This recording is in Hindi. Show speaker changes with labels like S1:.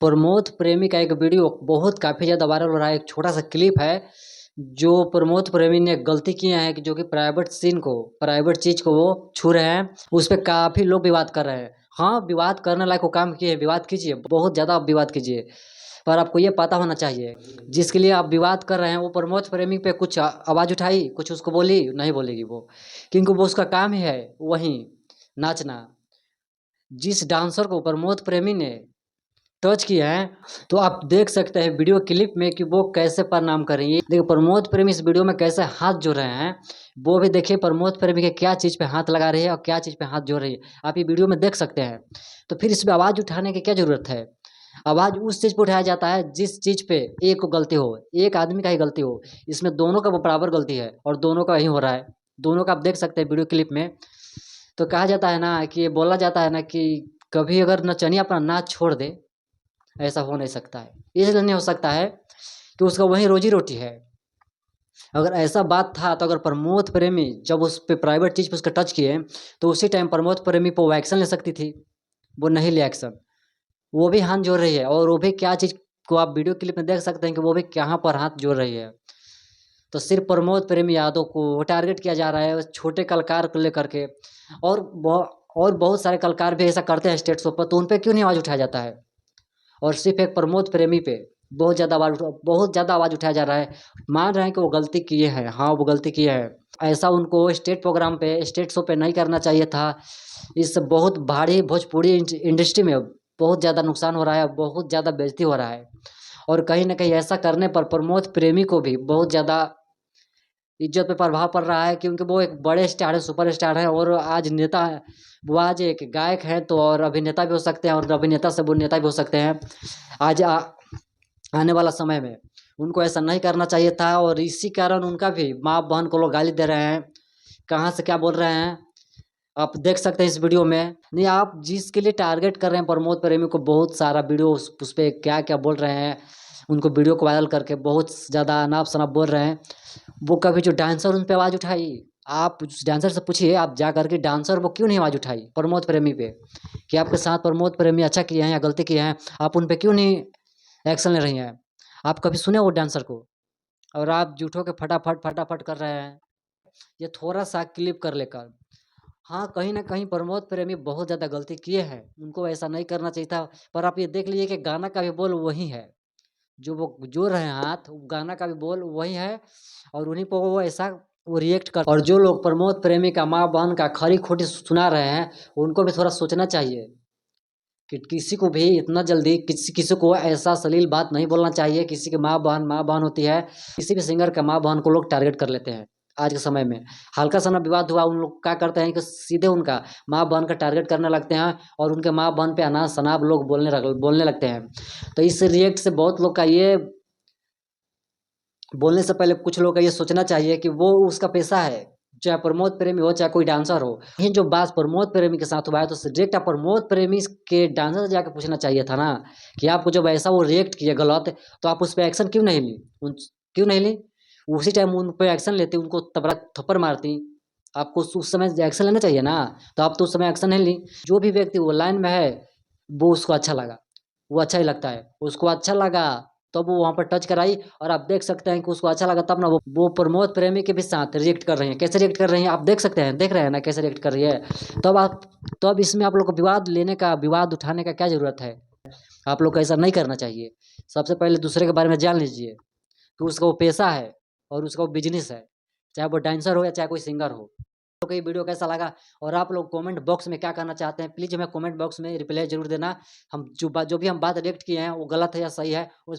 S1: प्रमोद प्रेमी का एक वीडियो बहुत काफ़ी ज़्यादा वायरल हो रहा है। एक छोटा-सा क्लिप है, जो प्रमोद प्रेमी ने गलती किए हैं कि जो कि प्राइवेट सीन को, प्राइवेट चीज़ को वो छू रहे हैं। उस पे काफ़ी लोग विवाद कर रहे हैं। हाँ, विवाद करने लायक वो काम किए हैं, विवाद कीजिए, बहुत ज़्यादा आप विवाद कीजिए। पर आपको ये पता होना चाहिए, जिसके लिए आप विवाद कर रहे हैं, वो प्रमोद प्रेमी पे कुछ आवाज़ उठाई, कुछ उसको बोली? नहीं बोलेगी वो, क्योंकि वो उसका काम ही है वही नाचना। जिस डांसर को प्रमोद प्रेमी ने टच किया है, तो आप देख सकते हैं वीडियो क्लिप में कि वो कैसे प्रणाम कर रही है। देखिए प्रमोद प्रेमी इस वीडियो में कैसे हाथ जोड़ रहे हैं, वो भी देखिए प्रमोद प्रेमी के क्या चीज़ पे हाथ लगा रही है और क्या चीज़ पे हाथ जोड़ रही है, आप ये वीडियो में देख सकते हैं। तो फिर इसमें आवाज़ उठाने की क्या ज़रूरत है? आवाज़ उस चीज़ पे उठाया जाता है जिस चीज़ पे एक को गलती हो, एक आदमी का ही गलती हो। इसमें दोनों का बराबर गलती है और दोनों का ही हो रहा है। दोनों का आप देख सकते हैं वीडियो क्लिप में। तो कहा जाता है ना कि ये बोला जाता है ना कि कभी अगर नचनिया अपना नाच छोड़ दे, ऐसा हो नहीं सकता है। इसलिए नहीं हो सकता है कि उसका वही रोज़ी-रोटी है। अगर ऐसा बात था तो अगर प्रमोद प्रेमी जब उस पे प्राइवेट चीज़ पे उसका टच किए, तो उसी टाइम प्रमोद प्रेमी पे वो एक्शन ले सकती थी। वो नहीं ली एक्शन। वो भी हाथ जोड़ रही है और वो भी क्या चीज़ को आप वीडियो क्लिप में देख सकते हैं कि वो भी कहाँ पर हाथ जोड़ रही है। तो सिर्फ़ प्रमोद प्रेमी यादव को टारगेट किया जा रहा है उस छोटे कलाकार को लेकर के। और और बहुत सारे कलाकार भी ऐसा करते हैं स्टेज शो पर, तो उन पे क्यों नहीं आवाज़ उठाया जाता है? और सिर्फ़ एक प्रमोद प्रेमी पे बहुत ज़्यादा आवाज़ उठाया जा रहा है। मान रहे हैं कि वो गलती किए हैं, हाँ, वो गलती किए हैं। ऐसा उनको स्टेज प्रोग्राम पे, स्टेज शो पे नहीं करना चाहिए था। इससे बहुत भारी भोजपुरी इंडस्ट्री में बहुत ज़्यादा नुकसान हो रहा है, बहुत ज़्यादा बेइज़्ज़ती हो रहा है। और कहीं न कहीं ऐसा करने पर प्रमोद प्रेमी को भी बहुत ज़्यादा इज़्ज़त पे प्रभाव पड़ रहा है, क्योंकि वो एक बड़े स्टार हैं, सुपरस्टार हैं और आज नेता हैं। वो आज एक गायक हैं तो और अभिनेता भी हो सकते हैं और अभिनेता से वो नेता भी हो सकते हैं। आज आने वाला समय में उनको ऐसा नहीं करना चाहिए था और इसी कारण उनका भी माँ-बहन को लोग गाली दे रहे हैं। कहाँ से क्या बोल रहे हैं, आप देख सकते हैं इस वीडियो में। नहीं, आप जिसके लिए टारगेट कर रहे हैं प्रमोद प्रेमी को, बहुत सारा वीडियो उस पे क्या-क्या बोल रहे हैं, उनको वीडियो को वायरल करके बहुत ज़्यादा अनाप-शनाप बोल रहे हैं। वो कभी जो डांसर उन पे आवाज़ उठाई, आप उस डांसर से पूछिए, आप जा कर के डांसर वो क्यों नहीं आवाज़ उठाई प्रमोद प्रेमी पे, कि आपके साथ प्रमोद प्रेमी अच्छा किए हैं या गलती किए हैं, आप उन पे क्यों नहीं एक्शन ले रही हैं? आप कभी सुने वो डांसर को? और आप झूठों के फटाफट कर रहे हैं, ये थोड़ा-सा क्लिप कर लेकर। हाँ, कहीं न कहीं प्रमोद प्रेमी बहुत ज़्यादा गलती किए हैं, उनको ऐसा नहीं करना चाहिए था। पर आप ये देख लीजिए कि गाना का भी बोल वही है, जो वो जोड़ रहे हैं हाथ, गाना का भी बोल वही है और उन्हीं पे वो ऐसा वो रिएक्ट कर। और जो लोग प्रमोद प्रेमी का माँ-बहन का खरी-खोटी सुना रहे हैं, उनको भी थोड़ा सोचना चाहिए कि किसी को भी इतना जल्दी किसी किसी को ऐसा अश्लील बात नहीं बोलना चाहिए। किसी की माँ-बहन होती है, किसी भी सिंगर का माँ-बहन को लोग टारगेट कर लेते हैं, आज के समय में। हल्का-सा ना विवाद हुआ, उन लोग क्या करते हैं कि सीधे उनका माँ-बहन का टारगेट करने लगते हैं और उनके माँ-बहन पे अनाप-शनाप लोग बोलने लगते हैं। तो इस रिएक्ट से बहुत लोग का ये बोलने से पहले कुछ लोगों का ये सोचना चाहिए कि वो उसका पेशा है, चाहे प्रमोद प्रेमी हो, चाहे कोई डांसर हो। ये जो बात प्रमोद प्रेमी के साथ हुआ है, तो डायरेक्ट आप प्रमोद प्रेमी के डांसर से जाके पूछना चाहिए था ना, कि आपको जब ऐसा वो रिएक्ट किया गलत, तो आप उस पे एक्शन क्यों नहीं ली? क्यों नहीं ली? उसी टाइम उन पे एक्शन लेती, उनको तबड़ा थप्पड़ मारती। आपको उस समय एक्शन लेना चाहिए ना, तो आप तो उस समय एक्शन नहीं ली। जो भी व्यक्ति वो लाइन में है, वो उसको अच्छा लगा, वो अच्छा ही लगता है। उसको अच्छा लगा, तब वो वहाँ पर टच कराई और आप देख सकते हैं कि उसको अच्छा लगा, तब ना वो प्रमोद प्रेमी के भी साथ रिएक्ट कर रही हैं। कैसे रिएक्ट कर रही हैं आप देख सकते हैं, देख रहे हैं ना कैसे रिएक्ट कर रही है। तब आप तब इसमें आप लोग को विवाद उठाने का क्या ज़रूरत है? आप लोग को ऐसा नहीं करना चाहिए। सबसे पहले दूसरे के बारे में जान लीजिए कि उसका वो पेशा है और उसका वो बिज़नेस है। चाहे वो डांसर हो या चाहे कोई सिंगर हो। आप लोग को ये वीडियो कैसा लगा और आप लोग कमेंट बॉक्स में क्या कहना चाहते हैं, प्लीज़ हमें कमेंट बॉक्स में रिप्लाई ज़रूर देना। हम जो भी हम बात रिएक्ट किए हैं वो गलत है या सही है, उस